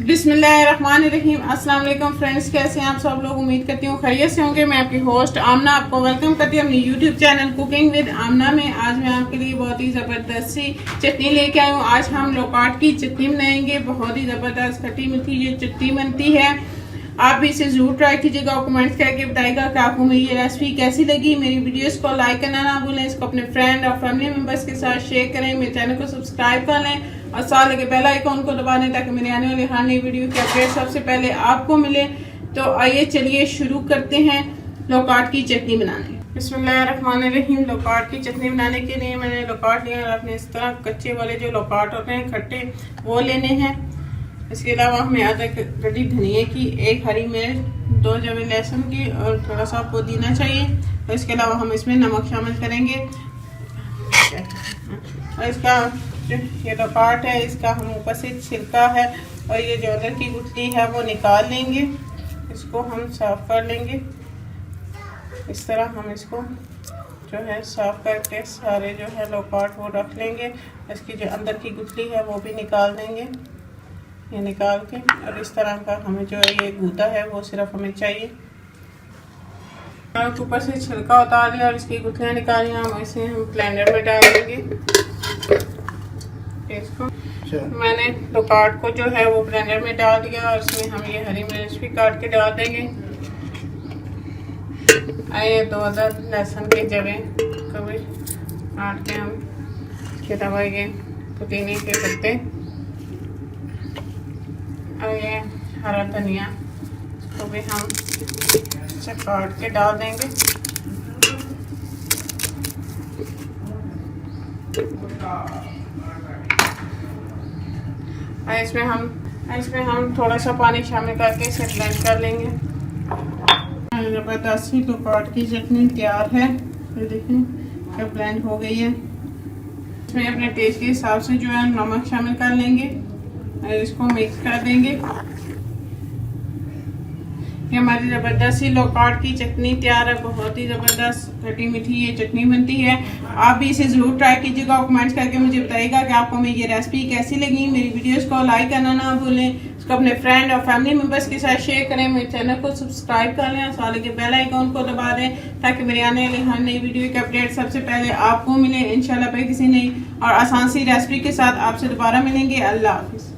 बिस्मिल्लाहिर्रहमानिर्रहीम। अस्सलाम वालेकुम फ्रेंड्स, कैसे हैं आप सब लोग। उम्मीद करती हूँ खैरियत से होंगे। मैं आपकी होस्ट आमना आपको वेलकम करती हूँ अपनी यूट्यूब चैनल कुकिंग विद आमना में। आज मैं आपके लिए बहुत ही ज़बरदस्त सी चटनी लेके आई हूँ। आज हम लोकाट की चटनी बनाएंगे। बहुत ही ज़बरदस्त खट्टी मीठी ये चटनी बनती है। आप भी इसे जरूर ट्राई कीजिएगा और कमेंट्स करके बताइएगा कि आपको मेरी ये रेसिपी कैसी लगी। मेरी वीडियोस को लाइक करना ना भूलें, इसको अपने फ्रेंड और फैमिली मेंबर्स के साथ शेयर करें, मेरे चैनल को सब्सक्राइब कर लें और साथ लगे बेल आइकन को दबा दें ताकि मेरे आने वाली हर नई वीडियो की अपडेट सबसे पहले आपको मिले। तो आइए चलिए शुरू करते हैं लोकाट की चटनी बनाने। बिस्मिल्लाहिर्रहमानिर्रहीम। लोकाट की चटनी बनाने के लिए मैंने लोकाट लिया और अपने इस तरह कच्चे वाले जो लोकाट होते हैं खट्टे वो लेने हैं। इसके अलावा हमें आधा गड्डी धनिया की, एक हरी मिर्च, 2 जवे लहसुन की और थोड़ा सा पुदीना चाहिए। और इसके अलावा हम इसमें नमक शामिल करेंगे। और इसका जो ये लोकाट है इसका हम ऊपर से छिलका है और ये जो अंदर की गुठली है वो निकाल लेंगे। इसको हम साफ कर लेंगे। इस तरह हम इसको जो है साफ करके सारे जो है लोकाट वो रख लेंगे। इसकी जो अंदर की गुठली है वो भी निकाल देंगे, ये निकाल के। और इस तरह का हमें जो है ये गूदा है वो सिर्फ हमें चाहिए। ऊपर से छिलका उतार लिया और इसकी गुठलियाँ निकाली। हम इसे हम ब्लेंडर में डाल देंगे। इसको मैंने लोकाट को जो है वो ब्लेंडर में डाल दिया और इसमें हम ये हरी मिर्च भी काट के डाल देंगे। आइए 2 अदद लहसुन के जवे को भी काट के हम इसके अलावा ये पुदीने के पत्ते और ये हरा धनिया को भी हम इसे काट के डाल देंगे। इसमें हम थोड़ा सा पानी शामिल करके इसे ब्लेंड कर लेंगे। ज़बरदस्त लोकाट की चटनी तैयार है। ये देखिए क्या ब्लेंड हो गई है। इसमें अपने टेस्ट के हिसाब से जो है नमक शामिल कर लेंगे और इसको मिक्स कर देंगे। ये हमारी ज़बरदस्त सी लोकाट की चटनी तैयार है। बहुत ही ज़बरदस्त खट्टी मीठी ये चटनी बनती है। आप भी इसे ज़रूर ट्राई कीजिएगा और कमेंट्स करके मुझे बताइएगा कि आपको मेरी ये रेसिपी कैसी लगी। मेरी वीडियोस को लाइक करना ना भूलें, इसको अपने फ्रेंड और फैमिली मेम्बर्स के साथ शेयर करें, मेरे चैनल को सब्सक्राइब कर लें और साथ के बेल आइकन को दबा दें ताकि मेरे आने वाली हर नई वीडियो की अपडेट सबसे पहले आपको मिले। इंशाल्लाह फिर किसी नई और आसान सी रेसिपी के साथ आपसे दोबारा मिलेंगे। अल्लाह हाफिज़।